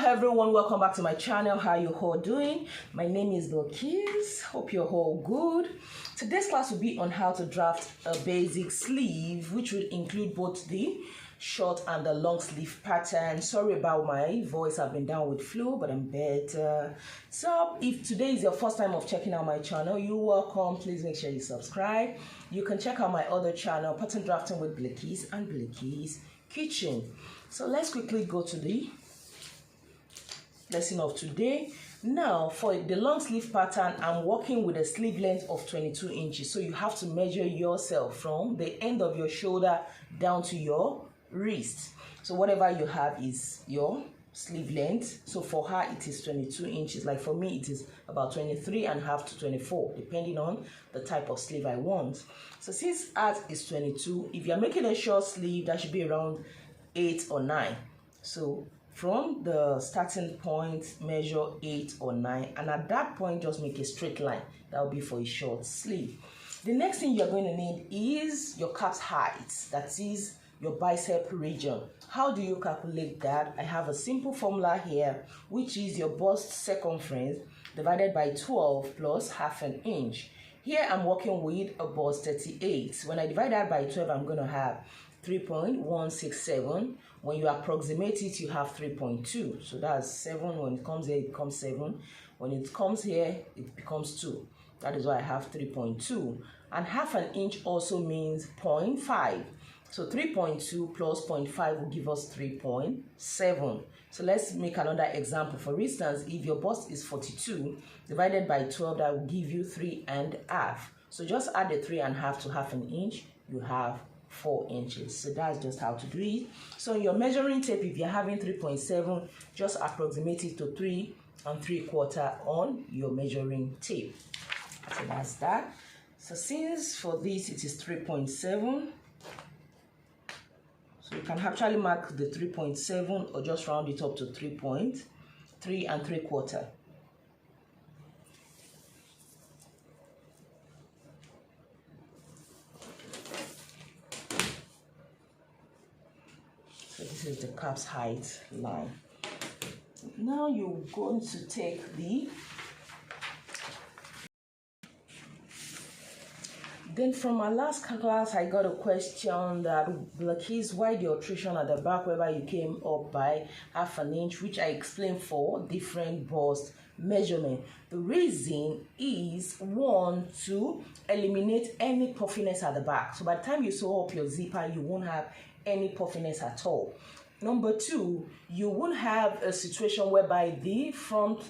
everyone, welcome back to my channel. How you all doing? My name is Bilikis. Hope you're all good. Today's class will be on how to draft a basic sleeve, which will include both the short and the long sleeve pattern. Sorry about my voice, I've been down with flu, but I'm better. So if today is your first time of checking out my channel, you're welcome. Please make sure you subscribe. You can check out my other channel, Pattern Drafting with Bilikis and Bilikis Kitchen. So let's quickly go to the lesson of today. Now for the long sleeve pattern, I'm working with a sleeve length of 22 inches. So you have to measure yourself from the end of your shoulder down to your wrist. So whatever you have is your sleeve length. So for her it is 22 inches. Like for me it is about 23.5 to 24, depending on the type of sleeve I want. So since ours is 22, if you're making a short sleeve, that should be around 8 or 9. So from the starting point, measure 8 or 9, and at that point just make a straight line. That will be for a short sleeve. The next thing you're going to need is your calf height, that is your bicep region. How do you calculate that? I have a simple formula here, which is your bust circumference divided by 12 plus half an inch. Here I'm working with a bust 38. When I divide that by 12, I'm going to have 3.167. When you approximate it, you have 3.2. So that's 7. When it comes here, it becomes 7. When it comes here, it becomes 2. That is why I have 3.2. And half an inch also means 0.5. So 3.2 plus 0.5 will give us 3.7. So let's make another example. For instance, if your bust is 42, divided by 12, that will give you 3.5. So just add the 3.5 to half an inch, you have 4 inches. So that's just how to do it. So your measuring tape, if you're having 3.7, just approximate it to 3 3/4 on your measuring tape. So that's that. So since for this it is 3.7, so you can actually mark the 3.7 or just round it up to 3 3/4. So this is the calf's height line. Now you're going to take the, then from my last class I got a question that, Bilikis, why the alteration at the back whereby you came up by half an inch, which I explained for different bust measurement. The reason is, one, to eliminate any puffiness at the back. So by the time you sew up your zipper, you won't have any puffiness at all. Number two, you won't have a situation whereby the front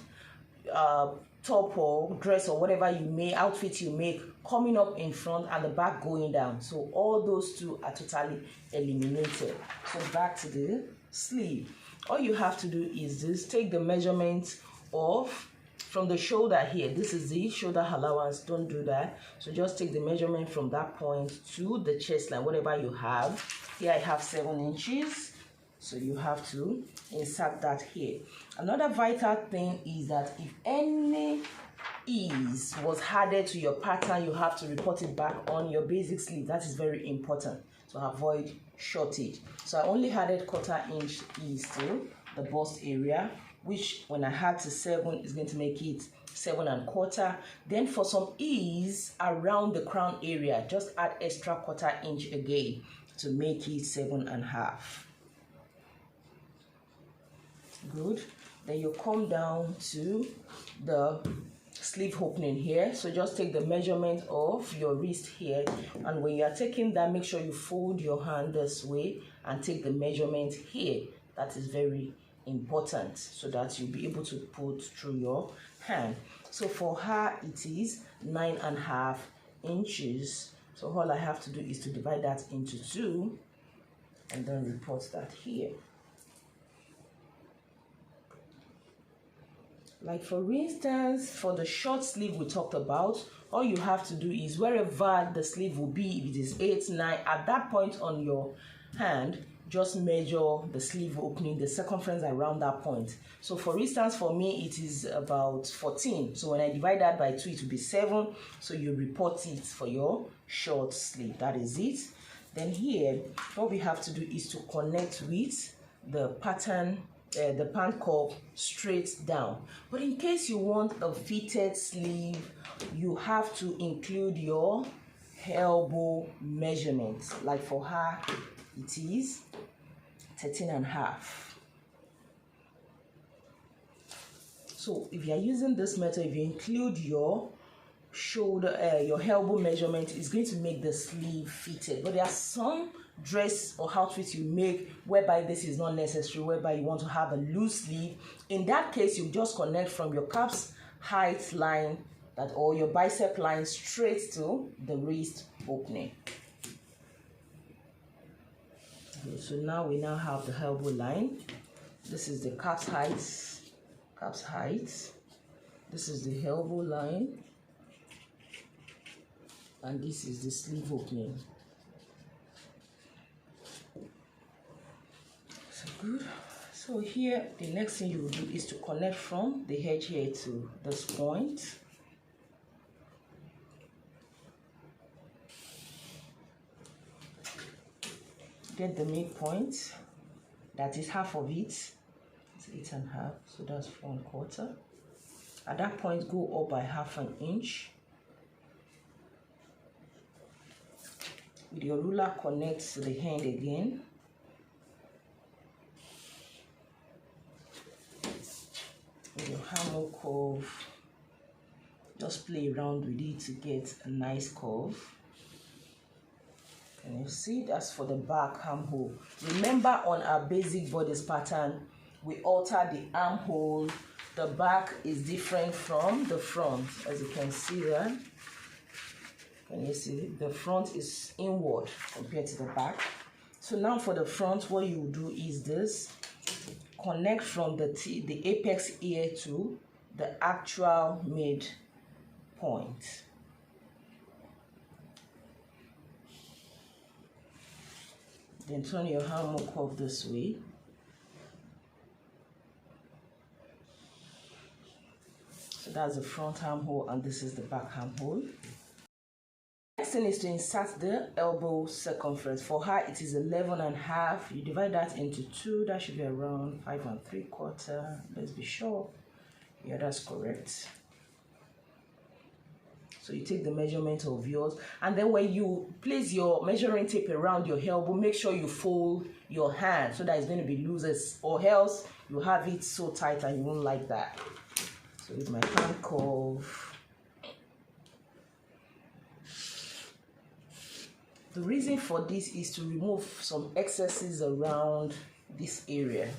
top or dress or whatever you may outfit you make coming up in front and the back going down. So all those two are totally eliminated. So back to the sleeve. All you have to do is this: take the measurement of from the shoulder here. This is the shoulder allowance. Don't do that. So just take the measurement from that point to the chest line, whatever you have. Here I have 7 inches. So you have to insert that here. Another vital thing is that if any ease was added to your pattern, you have to report it back on your basic sleeve. That is very important to avoid shortage. So I only added 1/4 inch ease to the bust area, which when I add to 7 is going to make it 7 1/4. Then for some ease around the crown area, just add extra 1/4 inch again to make it 7 1/2. Good. Then you come down to the sleeve opening here. So just take the measurement of your wrist here, and when you are taking that, make sure you fold your hand this way and take the measurement here. That is very important so that you'll be able to put through your hand. So for her it is 9 1/2 inches. So all I have to do is to divide that into 2 and then report that here. Like for instance, for the short sleeve we talked about, all you have to do is wherever the sleeve will be, if it is 8, 9, at that point on your hand, just measure the sleeve opening, the circumference around that point. So for instance, for me, it is about 14. So when I divide that by 2, it will be 7. So you report it for your short sleeve. That is it. Then here, what we have to do is to connect with the pattern the pant cuff straight down. But in case you want a fitted sleeve, you have to include your elbow measurements. Like for her, it is 13.5. So if you are using this method, if you include your shoulder, your elbow measurement, is going to make the sleeve fitted. But there are some dress or outfits you make whereby this is not necessary, whereby you want to have a loose sleeve. In that case, you just connect from your calf's height line or your bicep line straight to the wrist opening. Okay, so now we have the elbow line. This is the calf's height. This is the elbow line, and this is the sleeve opening. So good. So here, the next thing you will do is to connect from the edge here to this point. Get the midpoint, that is half of it. It's 8.5, so that's 1/4. At that point, go up by half an inch. With your ruler, connect to the hand again. With your hammer curve, just play around with it to get a nice curve. And you see, that's for the back armhole. Remember, on our basic bodice pattern, we alter the armhole. The back is different from the front, as you can see there. Can you see? The front is inward compared to the back. So now for the front, what you do is this: connect from the apex ear to the actual mid point. Then turn your hammer curve this way. So that's the front armhole, and this is the back armhole. Next thing is to insert the elbow circumference. For her, it is 11.5. You divide that into 2. That should be around 5 3/4. Let's be sure. Yeah, that's correct. So you take the measurement of yours, and then when you place your measuring tape around your elbow, make sure you fold your hand so that it's going to be loose, or else you have it so tight and you won't like that. So with my hand curve, the reason for this is to remove some excesses around this area.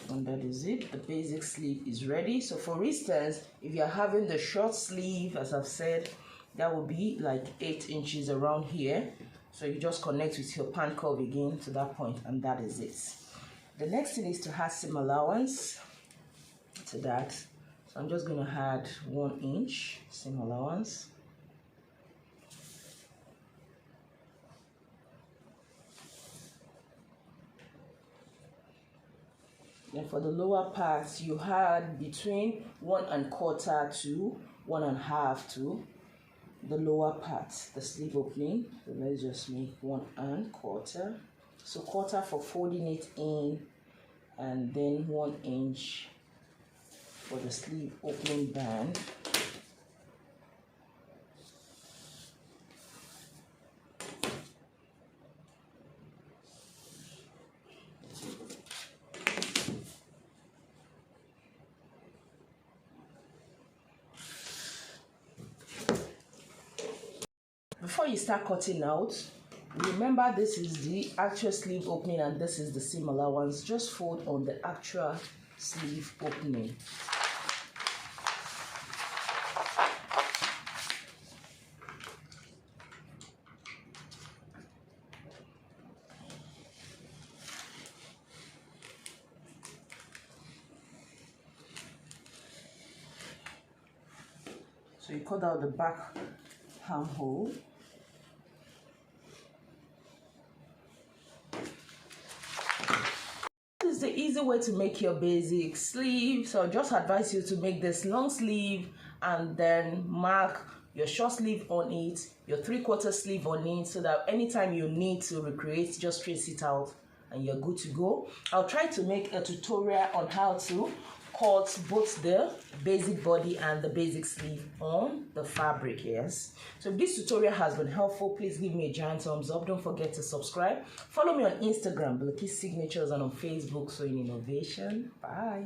And that is it. The basic sleeve is ready. So for instance, if you're having the short sleeve, as I've said, that will be like 8 inches around here. So you just connect with your pant curve again to that point, and that is it. The next thing is to add seam allowance to that. So I'm just going to add 1 inch seam allowance. Then for the lower parts, you had between 1 1/4 to 1 1/2 to the lower part, the sleeve opening. So let's just make 1 1/4. So 1/4 for folding it in, and then 1 inch for the sleeve opening band. Before you start cutting out, remember this is the actual sleeve opening and this is the seam allowance. Just fold on the actual sleeve opening. So you cut out the back armhole. This is the easy way to make your basic sleeve. So I just advise you to make this long sleeve and then mark your short sleeve on it, your 3/4 sleeve on it, so that anytime you need to recreate, just trace it out and you're good to go. I'll try to make a tutorial on how to cut both the basic body and the basic sleeve on the fabric. Yes, so if this tutorial has been helpful, please give me a giant thumbs up. Don't forget to subscribe. Follow me on Instagram, Bilikis Signatures, and on Facebook, Sewing Innovation. Bye.